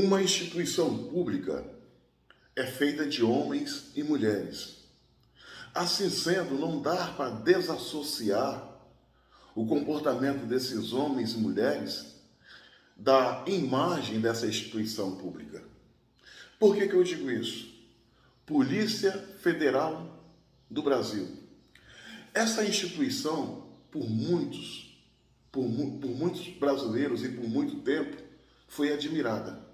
Uma instituição pública é feita de homens e mulheres. Assim sendo, não dá para desassociar o comportamento desses homens e mulheres da imagem dessa instituição pública. Por que eu digo isso? Polícia Federal do Brasil. Essa instituição, por muitos brasileiros e por muito tempo, foi admirada.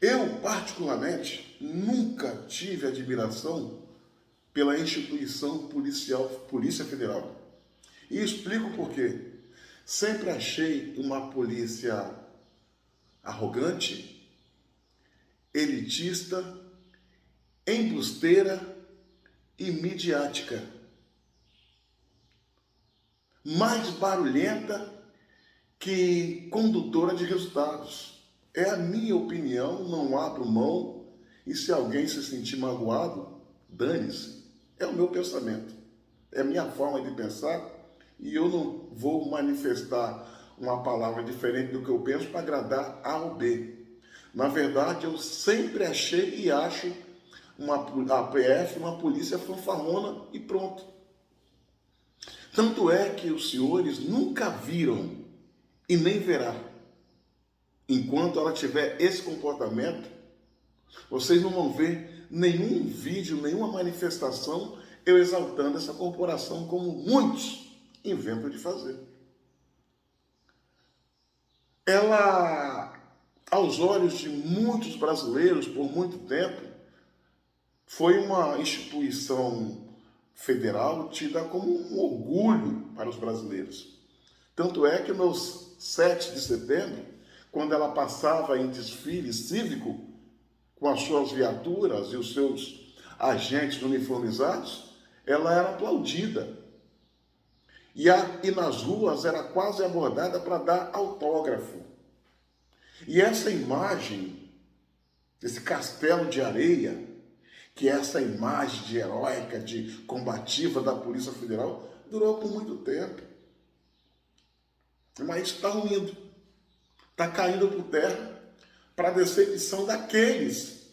Eu, particularmente, nunca tive admiração pela instituição policial, Polícia Federal. E explico por quê. Sempre achei uma polícia arrogante, elitista, embusteira e midiática. Mais barulhenta que condutora de resultados. É a minha opinião, não abro mão, e se alguém se sentir magoado, dane-se. É o meu pensamento, é a minha forma de pensar, e eu não vou manifestar uma palavra diferente do que eu penso para agradar A ou B. Na verdade, eu sempre achei e acho a PF uma polícia fanfarrona e pronto. Tanto é que os senhores nunca viram e nem verá. Enquanto ela tiver esse comportamento, vocês não vão ver nenhum vídeo, nenhuma manifestação eu exaltando essa corporação como muitos inventam de fazer. Ela, aos olhos de muitos brasileiros, por muito tempo, foi uma instituição federal tida como um orgulho para os brasileiros. Tanto é que no 7 de setembro, quando ela passava em desfile cívico, com as suas viaturas e os seus agentes uniformizados, ela era aplaudida. E nas ruas era quase abordada para dar autógrafo. E essa imagem, esse castelo de areia, que é essa imagem de heróica, de combativa da Polícia Federal, durou por muito tempo. Mas está ruindo, está caindo por terra, para a decepção daqueles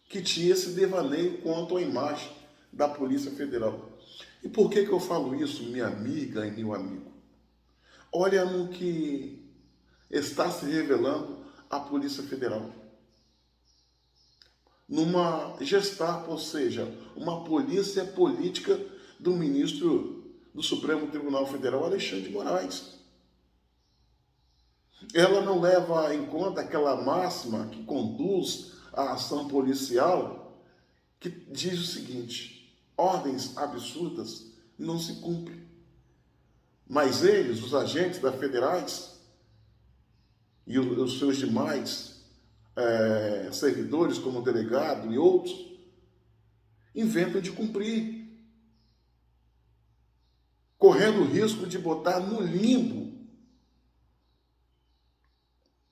que tinham esse devaneio quanto à imagem da Polícia Federal. E por que eu falo isso, minha amiga e meu amigo? Olha no que está se revelando a Polícia Federal. Numa Gestapo, ou seja, uma polícia política do ministro do Supremo Tribunal Federal, Alexandre de Moraes. Ela não leva em conta aquela máxima que conduz à ação policial, que diz o seguinte: ordens absurdas não se cumprem. Mas eles, os agentes da federais e os seus demais servidores, como o delegado e outros, inventam de cumprir, correndo o risco de botar no limbo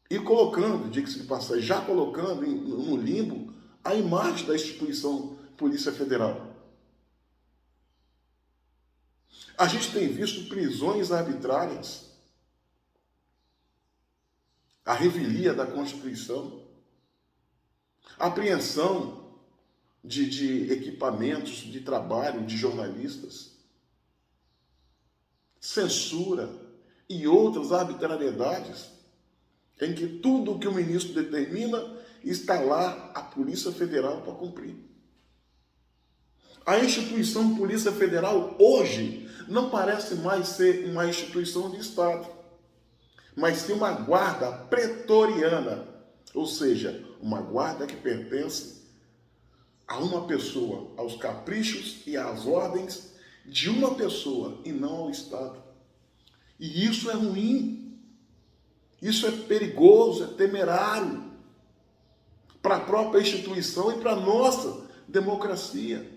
e colocando, diga-se de passagem, já colocando no limbo a imagem da instituição Polícia Federal. A gente tem visto prisões arbitrárias, a revelia da Constituição, apreensão de equipamentos de trabalho de jornalistas, censura e outras arbitrariedades, em que tudo o que o ministro determina está lá a Polícia Federal para cumprir. A instituição Polícia Federal hoje não parece mais ser uma instituição de Estado, mas sim uma guarda pretoriana, ou seja, uma guarda que pertence a uma pessoa, aos caprichos e às ordens de uma pessoa e não ao Estado. E isso é ruim. Isso é perigoso, é temerário para a própria instituição e para a nossa democracia.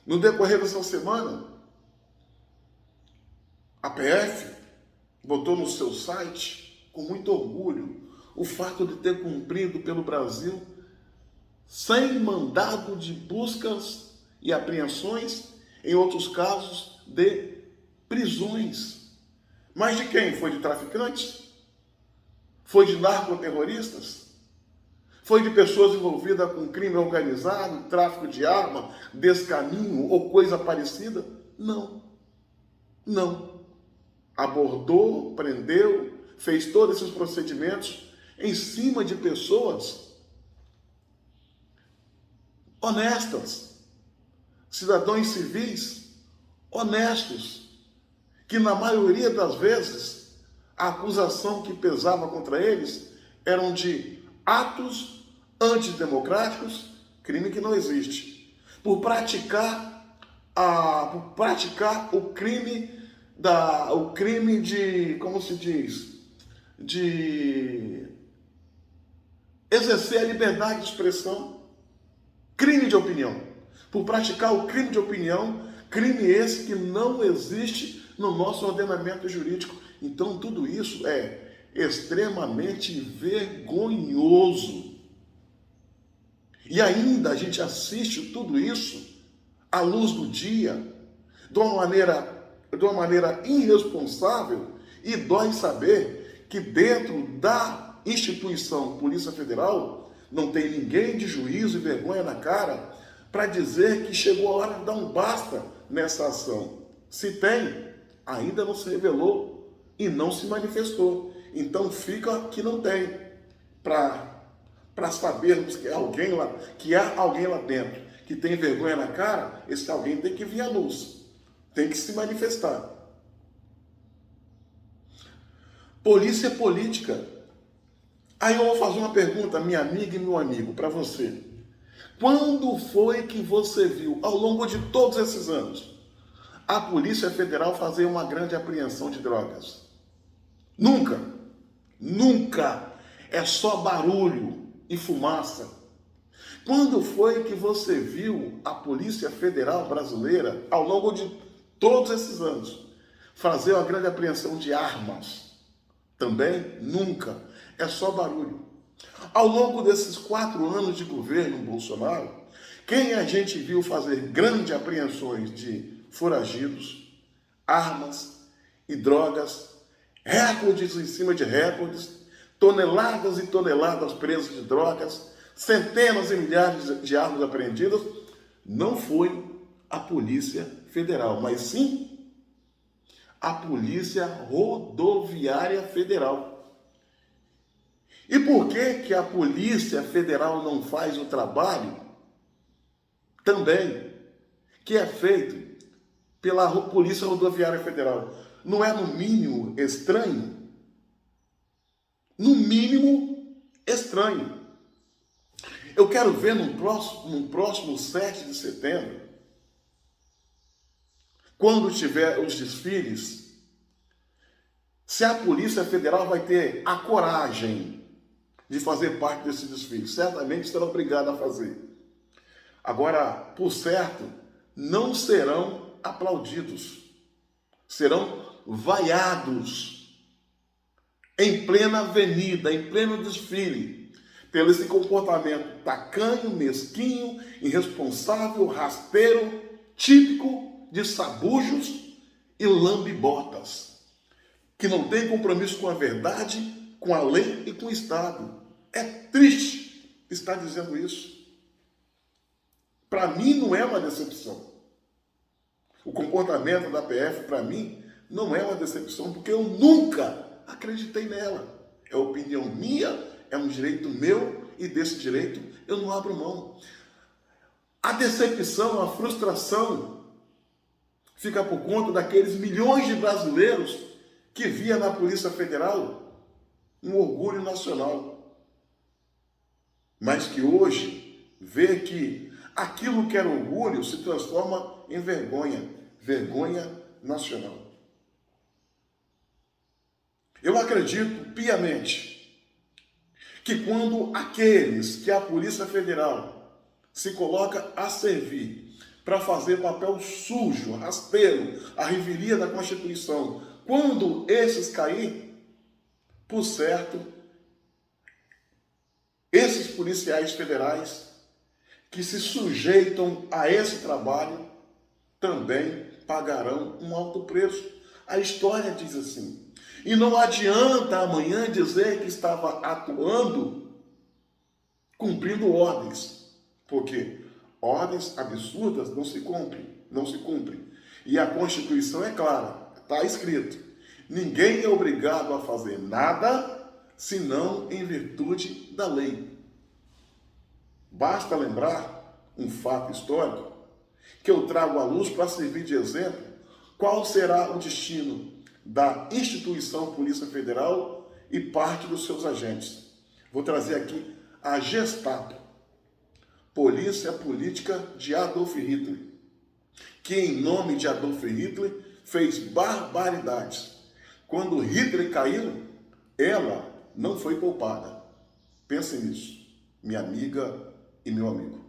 No decorrer dessa semana, a PF botou no seu site, com muito orgulho, o fato de ter cumprido pelo Brasil 100 mandados de buscas e apreensões, em outros casos, de prisões. Mas de quem? Foi de traficantes? Foi de narcoterroristas? Foi de pessoas envolvidas com crime organizado, tráfico de arma, descaminho ou coisa parecida? Não. Não. Abordou, prendeu, fez todos esses procedimentos em cima de pessoas honestas, cidadãos civis honestos, que na maioria das vezes a acusação que pesava contra eles eram de atos antidemocráticos, crime que não existe, por praticar o crime de, como se diz, de exercer a liberdade de expressão, crime de opinião, por praticar o crime de opinião, crime esse que não existe no nosso ordenamento jurídico. Então tudo isso é extremamente vergonhoso. E ainda a gente assiste tudo isso à luz do dia, de uma maneira irresponsável, e dói saber que dentro da instituição Polícia Federal não tem ninguém de juízo e vergonha na cara para dizer que chegou a hora de dar um basta nessa ação. Se tem, ainda não se revelou e não se manifestou. Então fica que não tem, para sabermos que há alguém lá dentro que tem vergonha na cara. Esse alguém tem que vir à luz, tem que se manifestar. Polícia é política. Aí eu vou fazer uma pergunta, minha amiga e meu amigo, para você. Quando foi que você viu, ao longo de todos esses anos, a Polícia Federal fazer uma grande apreensão de drogas? Nunca. Nunca. É só barulho e fumaça. Quando foi que você viu a Polícia Federal brasileira, ao longo de todos esses anos, fazer uma grande apreensão de armas? Também nunca. É só barulho. Ao longo desses 4 anos de governo Bolsonaro, quem a gente viu fazer grandes apreensões de foragidos, armas e drogas, recordes em cima de recordes, toneladas e toneladas presas de drogas, centenas e milhares de armas apreendidas? Não foi a Polícia Federal, mas sim a Polícia Rodoviária Federal. E por que a Polícia Federal não faz o trabalho também que é feito pela Polícia Rodoviária Federal? Não é no mínimo estranho? No mínimo estranho. Eu quero ver num próximo 7 de setembro, quando tiver os desfiles, se a Polícia Federal vai ter a coragem de fazer parte desse desfile. Certamente será obrigada a fazer. Agora, por certo, não serão aplaudidos. Serão vaiados em plena avenida, em pleno desfile, pelo esse comportamento tacanho, mesquinho, irresponsável, rasteiro, típico de sabujos e lambibotas, que não tem compromisso com a verdade, com a lei e com o Estado. É triste estar dizendo isso. Para mim não é uma decepção. O comportamento da PF, para mim, não é uma decepção, porque eu nunca acreditei nela. É opinião minha, é um direito meu, e desse direito eu não abro mão. A decepção, a frustração fica por conta daqueles milhões de brasileiros que via na Polícia Federal um orgulho nacional, mas que hoje vê que aquilo que era orgulho se transforma em vergonha nacional. Eu acredito piamente que quando aqueles que a Polícia Federal se coloca a servir para fazer papel sujo, rasteiro, a revelia da Constituição, quando esses caírem, por certo, esses policiais federais que se sujeitam a esse trabalho também pagarão um alto preço. A história diz assim. E não adianta amanhã dizer que estava atuando cumprindo ordens. Porque ordens absurdas não se cumprem. E a Constituição é clara, está escrito: ninguém é obrigado a fazer nada senão em virtude da lei. Basta lembrar um fato histórico que eu trago à luz para servir de exemplo qual será o destino da instituição Polícia Federal e parte dos seus agentes. Vou trazer aqui a Gestapo, Polícia Política de Adolf Hitler, que em nome de Adolf Hitler fez barbaridades. Quando Hitler caiu, ela não foi poupada. Pense nisso, minha amiga e meu amigo.